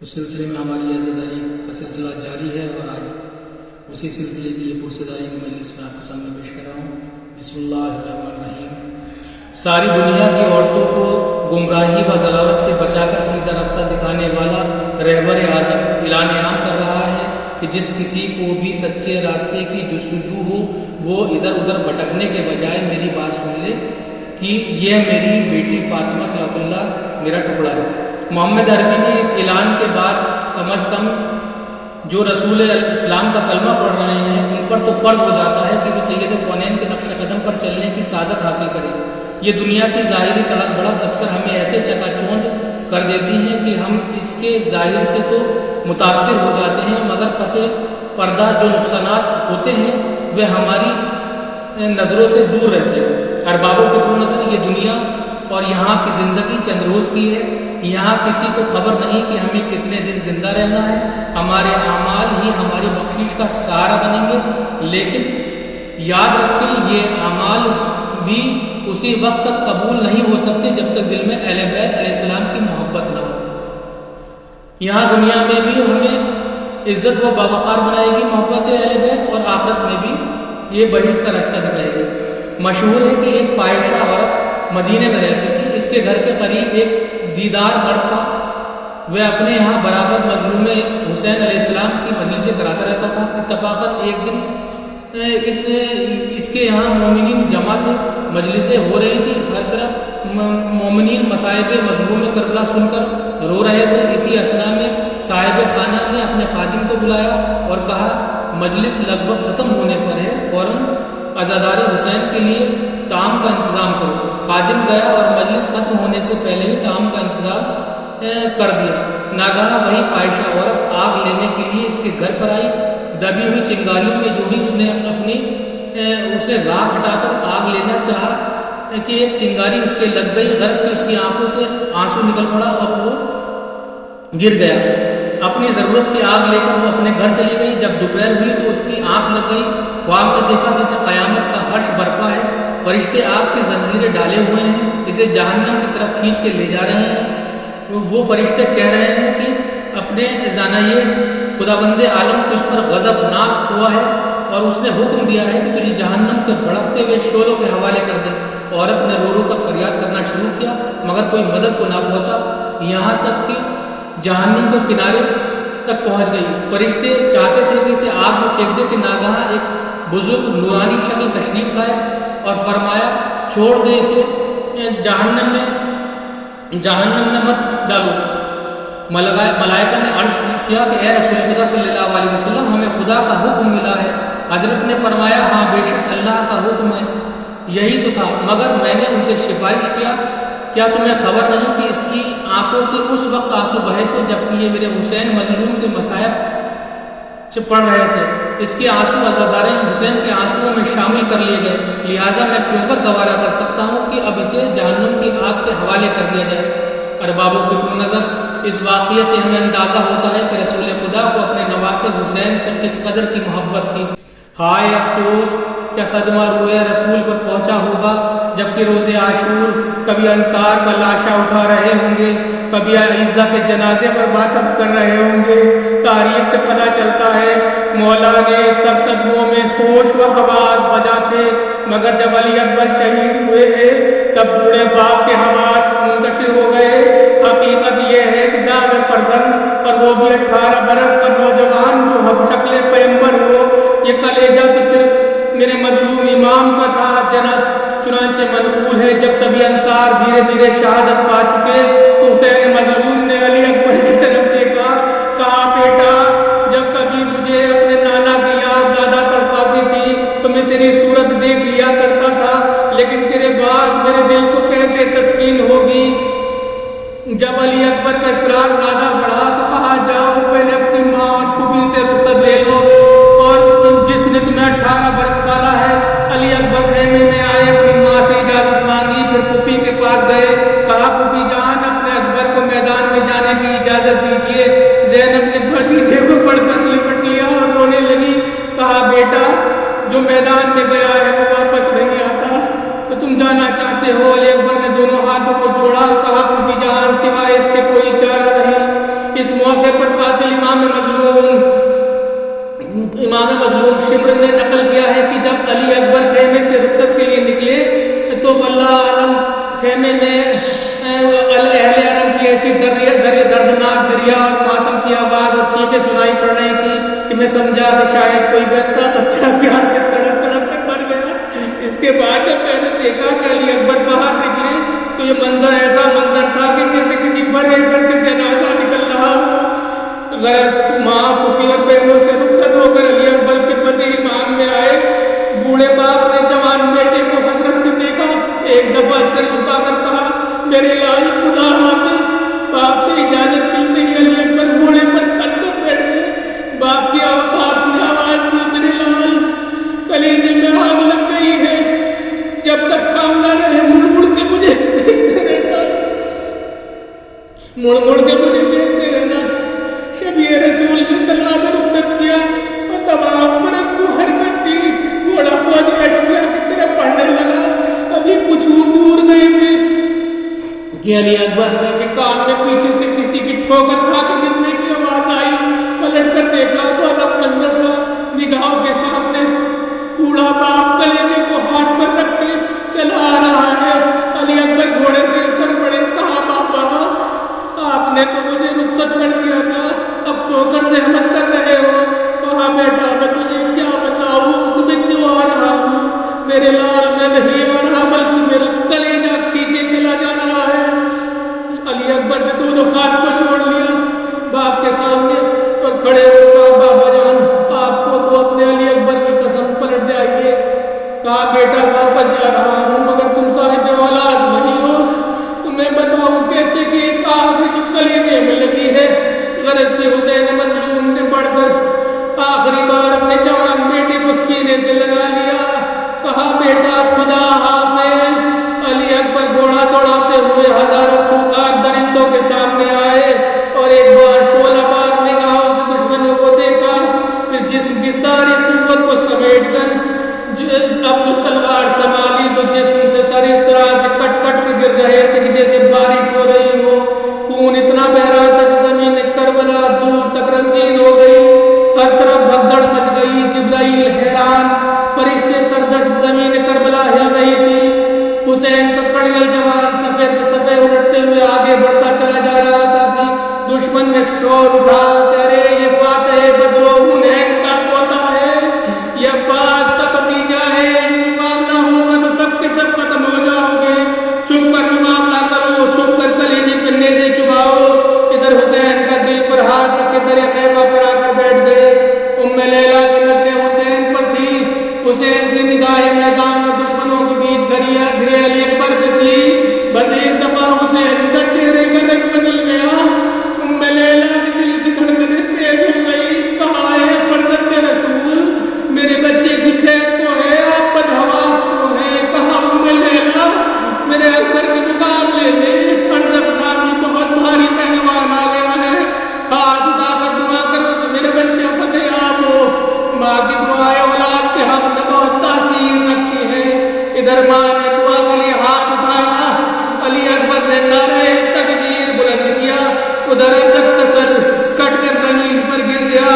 اس سلسلے میں ہماری عزاداری کا سلسلہ جاری ہے اور آج اسی سلسلے کی یہ پرسداری کی مجلس میں آپ کے سامنے پیش کر رہا ہوں۔ بسم اللہ الرحمن الرحیم۔ ساری دنیا کی عورتوں کو گمراہی و ضلالت سے بچا کر سیدھا راستہ دکھانے والا رہبر اعظم اعلان عام کر رہا ہے کہ جس کسی کو بھی سچے راستے کی جستجو ہو وہ ادھر ادھر بھٹکنے کے بجائے میری بات سن لے کہ یہ میری بیٹی فاطمہ صلی اللہ میرا ٹکڑا ہے۔ محمد عربی کے اس اعلان کے بعد کم از کم جو رسول اسلام کا کلمہ پڑھ رہے ہیں ان پر تو فرض ہو جاتا ہے کہ وہ سید کونین کے نقش قدم پر چلنے کی سعادت حاصل کرے۔ یہ دنیا کی ظاہری تڑک بڑک اکثر ہمیں ایسے چکا چوند کر دیتی ہیں کہ ہم اس کے ظاہر سے تو متاثر ہو جاتے ہیں مگر پس پردہ جو نقصانات ہوتے ہیں وہ ہماری نظروں سے دور رہتے ہیں۔ ارباب و فکر و نظر یہ دنیا اور یہاں کی زندگی چند روز کی ہے۔ یہاں کسی کو خبر نہیں کہ ہمیں کتنے دن زندہ رہنا ہے۔ ہمارے اعمال ہی ہماری بخشش کا سہارا بنیں گے، لیکن یاد رکھیں یہ اعمال بھی اسی وقت تک قبول نہیں ہو سکتے جب تک دل میں اہل بیت علیہ السلام کی محبت نہ ہو۔ یہاں دنیا میں بھی ہمیں عزت و باوقار بنائے گی محبت اہل بیت، اور آخرت میں بھی یہ بہشت کا راستہ دکھائے گی۔ مشہور ہے کہ ایک فاحشہ عورت مدینے میں رہتی تھی۔ اس کے گھر کے قریب ایک دیدار مرد تھا۔ وہ اپنے یہاں برابر مظلوم حسین علیہ السلام کی مجلسیں کراتا رہتا تھا۔ اتفاقاً ایک دن اس کے یہاں مومنین جمع تھے، مجلسیں ہو رہی تھی، ہر طرف مومنین مصائب مظلوم کربلا سن کر رو رہے تھے۔ اسی اثنا میں صاحب خانہ نے اپنے خادم کو بلایا اور کہا مجلس لگ بھگ ختم ہونے پر ہے، فوراً عزادار حسین کے لیے طعام کا انتظام کرو۔ خادم گیا اور مجلس ختم ہونے سے پہلے ہی طعام کا انتظام کر دیا۔ ناگہاں وہی فاحشہ عورت آگ لینے کے لیے اس کے گھر پر آئی۔ دبی ہوئی چنگاریوں میں جو ہی اس نے راکھ ہٹا کر آگ لینا چاہا کہ ایک چنگاری اس کے لگ گئی، غرض کہ اس کی آنکھوں سے آنسو نکل پڑا اور وہ گر گیا۔ اپنی ضرورت کی آگ لے کر وہ اپنے گھر چلی گئی۔ جب دوپہر ہوئی تو اس کی آنکھ لگ گئی۔ خواب میں دیکھا جیسے قیامت کا حرش برپا ہے، فرشتے آگ کی زنجیریں ڈالے ہوئے ہیں، اسے جہنم کی طرف کھینچ کے لے جا رہے ہیں۔ وہ فرشتے کہہ رہے ہیں کہ اپنے زانیہ خداوند عالم تجھ پر غضبناک ہوا ہے اور اس نے حکم دیا ہے کہ تجھے جہنم کے بھڑکتے ہوئے شعلوں کے حوالے کر دے۔ عورت نے رو رو کر فریاد کرنا شروع کیا مگر کوئی مدد کو نہ پہنچا، یہاں تک کہ جہنم کے کنارے تک پہنچ گئی۔ فرشتے چاہتے تھے کہ اسے آگ میں پھینک دے کہ ناگہاں ایک بزرگ نورانی شکل تشریف لائے اور فرمایا چھوڑ دے اسے، جہنم میں مت ڈالو۔ ملائکہ نے عرض کیا کہ اے رسول خدا صلی اللہ علیہ وسلم ہمیں خدا کا حکم ملا ہے۔ حضرت نے فرمایا ہاں بے شک اللہ کا حکم ہے، یہی تو تھا، مگر میں نے ان سے سفارش کیا تمہیں خبر نہیں کہ اس کی آنکھوں سے اس وقت آنسو بہے تھے جبکہ یہ میرے حسین مظلوم کے مصائب پڑھ رہے تھے۔ اس کے آنسو عزادار حسین کے آنسوؤں میں شامل کر لیے گئے، لہٰذا میں کیوں کر گوارا کر سکتا ہوں کہ اب اسے جہنم کی آگ کے حوالے کر دیا جائے۔ ارباب و فکر و نظر اس واقعے سے ہمیں اندازہ ہوتا ہے کہ رسول خدا کو اپنے نواسے حسین سے کس قدر کی محبت تھی۔ ہائے افسوس، کیا صدمہ روئے رسول پر پہنچا ہوگا جبکہ روز عاشور کبھی انصار کا لاشا اٹھا رہے ہوں گے، کبھی عیسیٰ کے جنازے پر ماتم کر رہے ہوں گے۔ تاریخ سے پتہ چلتا ہے مولا نے سب صدموں میں ہوش و حواس بجا تھے، مگر جب علی اکبر شہید ہوئے ہیں تب بوڑھے باپ کے حواس منتشر ہو گئے۔ حقیقت یہ ہے کہ داغ فرزند اور وہ بھی 18 برس کا نوجوان جو ہم شکل پیغمبر ہو، یہ کلیجہ تو صرف میرے مظلوم امام کا تھا۔ چنانچہ منقول ہے جب سبھی انصار دھیرے دھیرے شہادت پا چکے تو حسین مظلوم نے علی اکبر کی طرف دیکھا، کہا بیٹا جب کبھی مجھے اپنے نانا کی یاد زیادہ تڑپاتی تھی تو میں تیری صورت دیکھ لیا کرتا تھا، لیکن تیرے بعد میرے دل کو کیسے تسکین ہوگی۔ جب علی اکبر کا اصرار زیادہ بڑھا تو کہا جاؤ پہلے اپنی ماں اور پھوپھی سے رخصت لے لو، اور جس نے تمہیں 18 برس پالا ہے۔ علی اکبر خیمے میں آئے، اپنی ماں سے اجازت مانگی، پھر پھوپھی کے پاس گئے، کہا پھوپھی جان اپنے اکبر کو میدان میں جانے کی اجازت دیجیے۔ زینب نے بھتیجے کو پڑھ کر لپٹ لیا اور رونے لگی، کہا بیٹا جو میدان میں گیا ہے وہ واپس نہیں آتا، تو تم جانا چاہتے ہو؟ علی اکبر نے دونوں ہاتھوں کو جوڑا، کہا پھوپھی جان سوائے اس کے کوئی چارہ نہیں۔ اس موقع پر قاتل امام مظلوم شمر نے نقل کیا ہے کہ جب علی اکبر خیمے سے رخصت کے لیے نکلے تو واللہ عالم خیمے میں اہل حرم کی ایسی دردناک دریا اور ماتم کی آواز اور چیخیں سنائی پڑ رہی تھی کہ میں سمجھا کہ شاید کوئی ویسا بچہ پیار سے تڑپ تڑپ کر مر گیا۔ اس کے بعد جب میں نے دیکھا کہ علی اکبر باہر نکلے تو یہ منظر ایسا منظر تھا کہ جیسے کسی بڑے گھر سے جنازہ نکل رہا ہو۔ غرض ماں پھوپھی اور بہنوں سے رخصت ہو کر علی اکبر خدمت امام میں آئے۔ بوڑھے باپ نے جوان بیٹے کو حسرت سے دیکھا، ایک دفعہ سر جھکا کر کہا میرے لال خدا حافظ۔ باپ سے اجازت ملتے ہی علی اکبر گھوڑے پر تن کر بیٹھ گئے۔ باپ نے آواز دی میرے لال کلیجے میں آگ لگ گئی ہے، جب تک سامنا رہے مڑ مڑ کے مجھے دیکھتے رہنا، مڑ مڑ کے مجھے دیکھتے رہنا۔ شبیہ رسول نے صلاح میں رخصت کیا اور تمام فرض کو حرکت دی۔ گھوڑا فوجی اشیاء کی طرف بڑھنے لگا۔ ابھی کچھ دور گئے تھے کہ علی اکبر کے کان میں پیچھے سے کسی کی ٹھوکر کھا کے گرنے کی آواز آئی۔ پلٹ کر دیکھا تو الگ منظر تھا، نگاہوں کے سامنے بوڑھا باپ کلیجے کو ہاتھ پر رکھے چلا آ رہا ہے۔ علی اکبر گھوڑے سے اتر پڑے، کہا بابا آپ نے تو مجھے رخصت کر دیا تھا، اب ٹھوکر سے ہمت کر رہے ہو؟ کہا بیٹا میں تجھے کیا بتاؤں کہ میں کیوں آ رہا ہوں؟ میرے لال میں نہیں آ رہا بلکہ میرا کلیجہ کھینچے چلا جا رہا ہے۔ علی اکبر نے دونوں ہاتھ کو جوڑ لیا باپ کے سامنے اور کھڑے ہو کہا بابا جان آپ کو تو اپنے علی اکبر کی قسم پلٹ جائیے۔ کہا بیٹا واپس جا رہا ہوں مگر تم صاحب اولاد نہیں ہو، تمہیں بتاؤں کیسے کہ ایک آگ جو کلیجے میں لگی ہے۔ غرض کہ حسین مظلوم نے بڑھ کر آخری بار اپنے جوان بیٹے کو سینے سے لگا لیا۔ کہا بیٹا خدا حافظ۔ علی اکبر گھوڑا دوڑاتے ہوئے ہزاروں خوکار درندوں کے سامنے آئے اور ایک بار شعلہ بار نگاہوں سے دشمنوں کو دیکھا، پھر جسم کی ساری قوت کو سمیٹ کر اب جو تلوار سنبھالی تو جسم سے سر اس طرح سے کٹ کٹ کے گر رہے تھے کہ جیسے بارش ہو رہی ہو۔ خون اتنا بہ رہا تھا کہ زمین کربلا دور تک رنگین ہو گئی، ہر طرف بھگدڑ مچ گئی۔ جبرائیل حیران، فرشتے سردش، زمین کربلا ہل رہی تھی۔ حسین کا کڑیل جوان سفید صفے اڑتے ہوئے آگے بڑھتا چلا جا رہا تھا کہ دشمن نے شور اٹھا کہ ارے یہ فاتح بدر و حنین کا پوتا ہے، یہ عباس کا بھتیجا ہے، مقابلہ ہوگا تو سب کے سب ختم ہو جاؤ گے، چھپ کر مقابلہ کرو، چھپ کر کلیجے پہ نیزے چبھاؤ۔ ادھر حسین کا دل پر ہاتھ رکھے درے خیمہ پر آ کر بیٹھ گئے۔ ام لیلہ کی نظریں حسین پر تھی، حسین کی نگاہیں میدان اور دشمنوں کے بیچ گھرے علی اکبر پہ تھی۔ بس ایک دفعہ حسین کا چہرے کا رنگ بدل گیا، ام لیلہ کے دل کی دھڑکنیں تیز ہو گئی۔ کہا ہے فرزند رسول میرے بچے کی خیر تو ہے، آپ بدحواس کیوں ہیں؟ کہا ام لیلہ میرے اکبر کے مقابلے میں ارزق نامی بہت بھاری پہلوان آ گیا ہے، ہاتھ اٹھا کر دعا کرو کہ میرے بچے فتح یاب ہو۔ ماں کی دعائیں اولاد کے حق میں بہت تاثیر رکھتی ہیں۔ ادھر ماں نے دعا کے لیے ہاتھ اٹھایا، علی اکبر نے نعرہ تکبیر بلند کیا، ادھر ارزق کا سر کٹ کر زمین پر گر گیا۔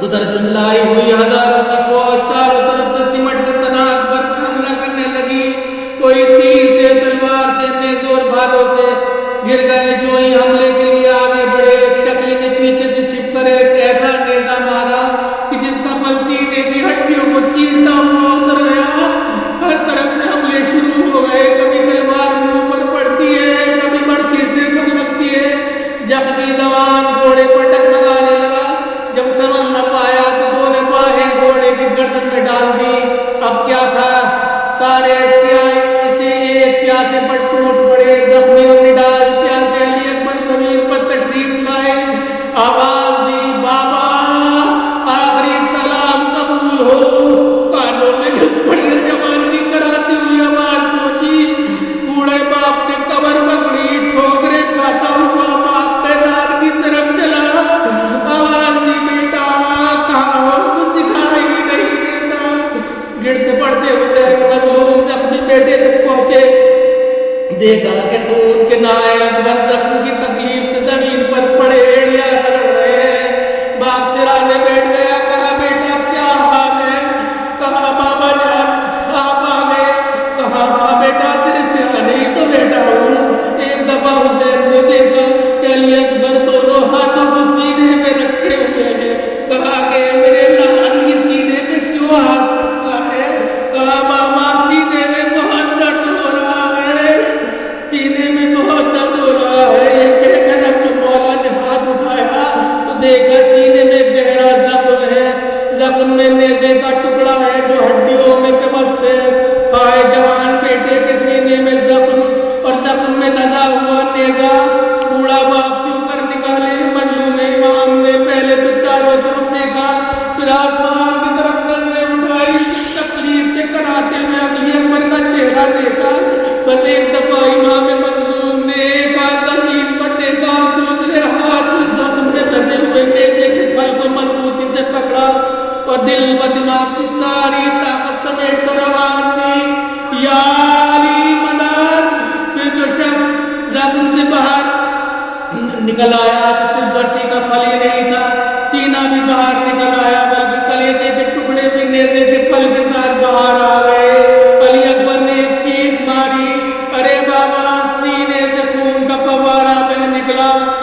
ادھر جھنجھلائی ہوئی ہزاروں کی فوج چاروں طرف سے سمٹ کر تنہا اکبر پر حملہ کرنے لگی۔ کوئی تیر سے، تلوار سے، نیزوں اور بھالوں سے گر گئے۔ جو ہی حملے کے لیے آگے بڑھے ایک شکلی نے پیچھے سے چھپ کر ایک ایسا نیزہ مارا کہ جس کا پھل سینے کی ہڈیوں کو چیرتا ہوا اتر گیا۔ ہر طرف سے حملے شروع ہو گئے، کبھی تلوار منہ پر پڑتی ہے، کبھی برچھی سر پر لگتی ہے۔ زخمی جوان گھوڑے پر ڈگمگانے لگا، جب سنبھل نہ پایا تو دونوں باہیں گھوڑے کی گردن میں ڈال نکل آیا تو صرف برچی کا پھل ہی نہیں تھا، سینہ بھی باہر نکل آیا، بلکہ کلیجے کے ٹکڑے بھی نیزے کے پھل کے ساتھ باہر آ گئے۔ علی اکبر نے ایک چیخ ماری، ارے بابا، سینے سے خون کا فوارہ بہہ نکلا۔